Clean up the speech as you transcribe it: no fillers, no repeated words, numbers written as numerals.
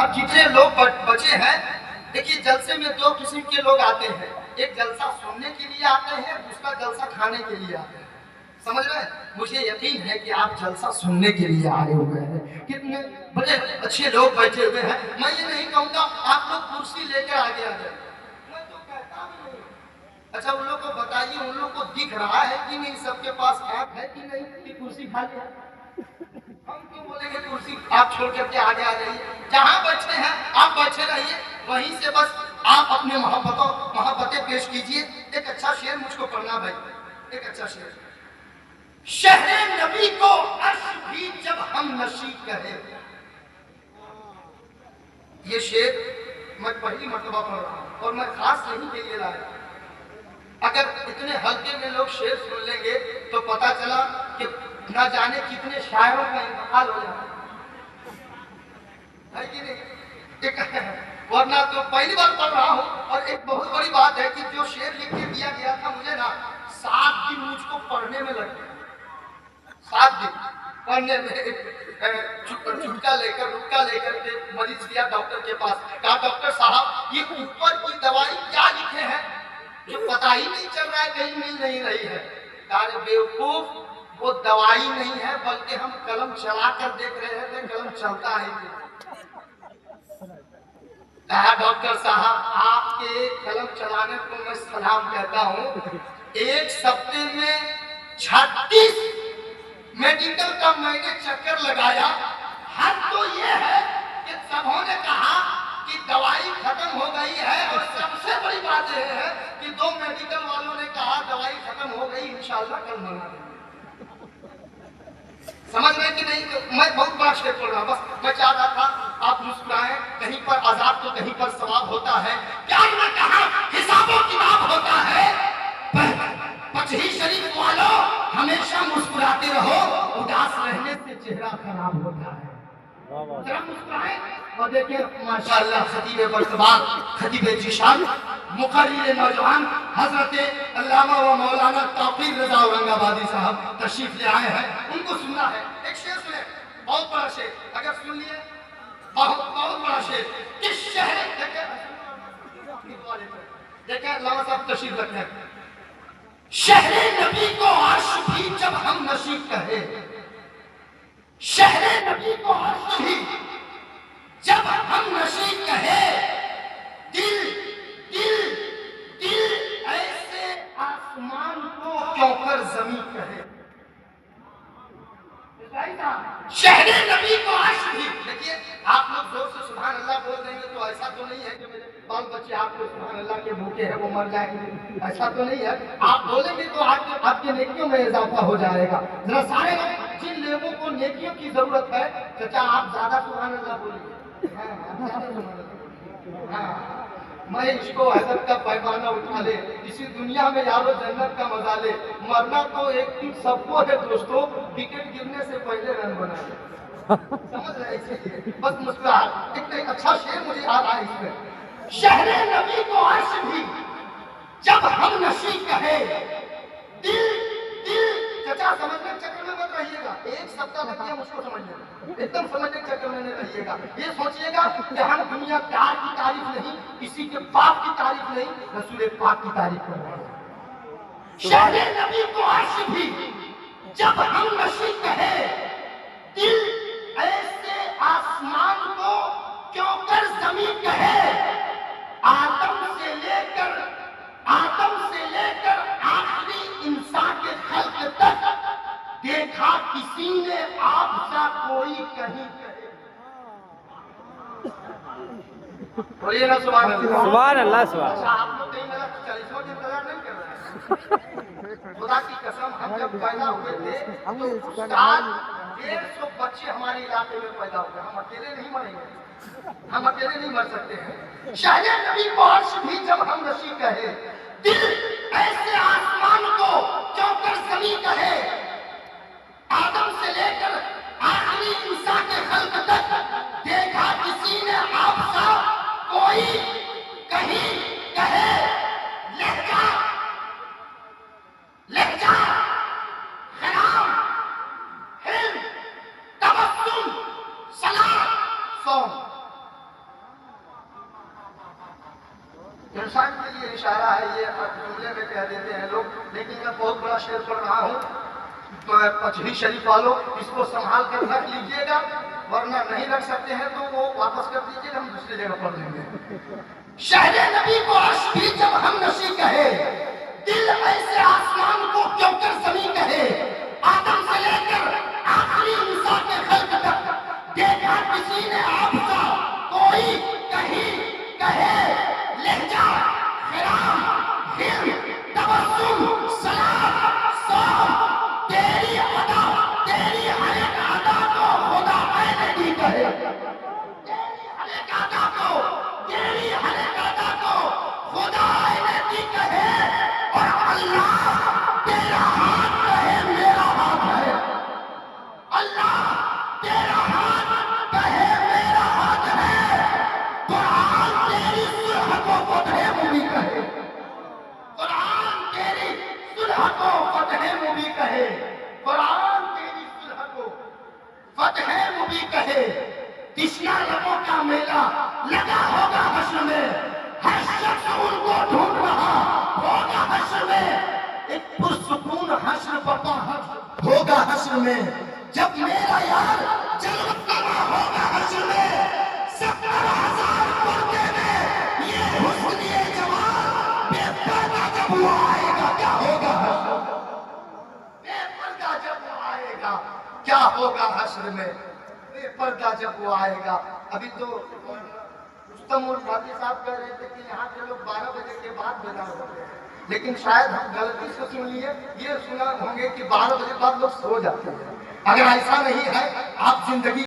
اب جتنے لوگ بچے ہیں، دیکھیے جلسے میں دو قسم کے لوگ آتے ہیں، ایک جلسہ سننے کے لیے آتے ہیں، دوسرا جلسہ کھانے کے لیے آتے ہیں. سمجھ رہے ہیں؟ مجھے یقین ہے کہ آپ جلسہ سننے کے لیے آئے ہوئے ہیں. کتنے بڑے اچھے لوگ بیٹھے ہوئے ہیں. میں یہ نہیں کہوں گا آپ لوگ کرسی لے کر آگے آ جائیں، میں تو کہتا بھی نہیں. اچھا ان لوگ کو بتائیے، ان لوگ کو دکھ رہا ہے کہ نہیں سب کے پاس آنکھ ہے کہ نہیں کہ کرسی خالی ہے؟ ہم کیوں بولیں گے کرسی آپ چھوڑ کر کے آگے آ جائیے؟ جہاں بیٹھے ہیں آپ بیٹھے رہیے، وہیں سے بس آپ اپنے محبتیں پیش کیجیے. ایک اچھا شعر مجھ کو پڑھنا بھائی، ایک اچھا شعر. شہر نبی کو عرش بھی جب ہم نشی کہے. یہ شعر میں پہلی مرتبہ پڑھ رہا ہوں اور میں خاص نہیں کے لیے لایا. اگر اتنے ہلکے میں لوگ شعر سن لیں گے تو پتا چلا کہ نہ جانے کتنے شاعروں کا انتقال ہو جاتا ہے کہ نہیں. ورنہ تو پہلی بار پڑھ رہا ہوں. اور ایک بہت بڑی بات ہے کہ جو شعر لکھ کے دیا گیا تھا مجھے نا 7 دن مجھ کو پڑھنے میں لگ گیا. 7 دن پڑھنے میں. جھٹکا لے کر کے مریض گیا ڈاکٹر کے پاس. کہا ڈاکٹر صاحب یہ اوپر کی دوائی کیا لکھے ہیں جو پتہ ہی نہیں چل رہا ہے، کہیں مل نہیں رہی ہے. کہا بیوقوف وہ دوائی نہیں ہے بلکہ ہم قلم چلا کر دیکھ رہے ہیں، قلم چلتا ہے. کہا ڈاکٹر صاحب آپ کے قلم چلانے کو میں سلام کہتا ہوں. 1 ہفتے میں 36 میڈیکل کا میں نے چکر لگایا. حد تو یہ ہے کہ سبوں نے کہا کہ دوائی ختم ہو گئی ہے، اور سب سے بڑی بات یہ ہے کہ 2 میڈیکل والوں نے کہا دوائی ختم ہو گئی، انشاءاللہ کل منگا دیں گے. سمجھ میں کہ نہیں؟ میں بہت بڑا شعر پڑھ رہا ہوں. بس میں چاہ رہا تھا آپ مسکرائیں. کہیں پر عذاب تو کہیں پر ثواب ہوتا ہے. کیا میں کہا حساب و کتاب ہوتا ہے. پچہی شریف والوں ہمیشہ مسکراتے رہو، اداس رہنے سے چہرہ خراب ہوتا ہے. ذرا مسکرائیں اور دیکھیں ماشاءاللہ خطیب برتبار، خطیب ذیشان، مقرر نوجوان حضرت علامہ و مولانا توقیر رضا اورنگ آبادی صاحب تشریف لے آئے ہیں. ان کو سننا ہے. ایک شعر سنیں، بہت بڑا شعر. اگر سن لیے بہت بڑا شعر. کس شہر دیکھیں علامہ صاحب تشریف رکھتے ہیں. شہر نبی کو عرش بھی جب ہم نشی کہے. شہر نبی کو عرش بھی جب ہم نشی کہے. دل دل دل ایسے آسمان کو کیوں کر زمین کہے. شہر نبی کو عرش بھی. دیکھیے آپ لوگ زور سے سبحان اللہ بول دیں گے تو ایسا تو نہیں ہے کہ میرے بال بچے آپ کو سبحان اللہ کے بھوکے ہیں وہ مر جائیں گے، ایسا تو نہیں ہے. آپ بولیں گے تو آپ کے نیکیوں میں اضافہ ہو جائے گا. ذرا سارے لوگ جن لوگوں کو نیکیوں کی ضرورت ہے، چچا آپ زیادہ سبحان اللہ بولیے. میں اس کو حضرت کا پیمانہ اٹھا لے، اسی دنیا میں یارو جنت کا مزہ لے. مرنا تو ایک دن سب کو ہے دوستو، وکٹ گرنے سے پہلے رن بنا لے. سمجھ رہے ہیں؟ بس مسکراہٹ. ایک اچھا شعر مجھے آ رہا ہے اس میں. شہر نبی کو عرش بھی جب ہم نشی کہے. دل دل چچا سمجھنے کے چکر میں مت رہیے گا. 1 ہفتہ لگ گیا مجھ کو سمجھنے میں، ایک دم سمجھنے کے چکر میں نہیں رہیے گا. یہ سوچیے گا کہ ہم دنیا پیار کی تعریف نہیں، کسی کے باپ کی تعریف نہیں، رسول پاک کی تعریف کر رہے ہیں. شہر نبی کو عرش بھی جب ہم نشی کہے. دل ایسے آسمان کو کیوں کر زمین کہے. آدم سے لے کر آخری انسان کے خلق تک دیکھا کسی نے آپ سا کوئی کہیں کہے. بولیے نا سبحان اللہ. سبحان اللہ. سبحان اچھا آپ لوگ کہیں میرا 40 کا انتظار نہیں کر رہے ہیں. خدا کی قسم ہم جب پیدا ہوئے تھے تو اس سال 150 بچے ہمارے علاقے میں پیدا ہوئے. ہم اکیلے نہیں مریں گے، ہم اکیلے نہیں مر سکتے ہیں. شہر نبی کو عرش بھی جب ہم نشی کہے. دل ایسے آسمان کو کیوں کر زمین کہے. آدم سے لے کر آخری انسان کے خلق تک دیکھا کسی نے آپ سا کوئی کہیں کہے. لہجہ خرام ہند تبسم سلام سوم. انسان کے لیے اشارہ ہے، یہ جملے میں کہہ دیتے ہیں لوگ، لیکن میں بہت بڑا شعر پڑھ رہا ہوں، پچھلی شریف والوں اس کو سنبھال کر رکھ لیجئے گا، ورنہ نہیں رکھ سکتے ہیں تو وہ واپس کر دیجئے گا، ہم دوسری جگہ پڑھ لیں گے۔ شہر نبی کو عرش بھی جب ہم نشی کہے، دل ایسے آسمان کو کیوں کر زمین کہے، آدم سے لے کر آخری موسیٰ کے خلق تک دیکھا کسی نے آپ کا کوئی کہیں کہے لہجہ خرام ہر تبسم سلام صوم تیری ادا تیری ہر ایک ادا کو خدا میں نہیں کہے، تیری ہر ایک ادا کو تیری ہر ایک ادا کو خدا نہیں کہے، اور اللہ تیرا ہاتھ کہے میرا ہاتھ ہے، اللہ تیرا ہاتھ کہے میرا ہاتھ ہے، قرآن تیری صلح کو فتح مبین کہے، قرآن تیری صلح کو فتح مبین کہے، قرآن تیری صلح کو فتح مبین کہے، تشنا لبوں کا میلہ لگا ہوگا حشر میں، ہر شخص ان کو ڈھونڈ رہا ہوگا حشر میں، ایک پرسکون حشر برپا ہوگا حشر میں، جب میرا یار جلوہ ہوگا حشر میں، 70,000 پردے میں یہ حسن یہ جمال بے پردہ جب وہ آئے گا کیا ہوگا حشر، بے پردہ جب وہ آئے گا کیا ہوگا حشر میں، بے پردہ جب وہ آئے گا۔ ابھی تو رستم الفاتح صاحب کہہ رہے تھے کہ یہاں کے لوگ 12 بجے کے بعد بیدار ہوتے ہیں، لیکن شاید ہم غلطی سے سن لیے، یہ سنا ہوں گے کہ 12 بجے بعد لوگ سو جاتے ہیں۔ اگر ایسا نہیں ہے، آپ زندگی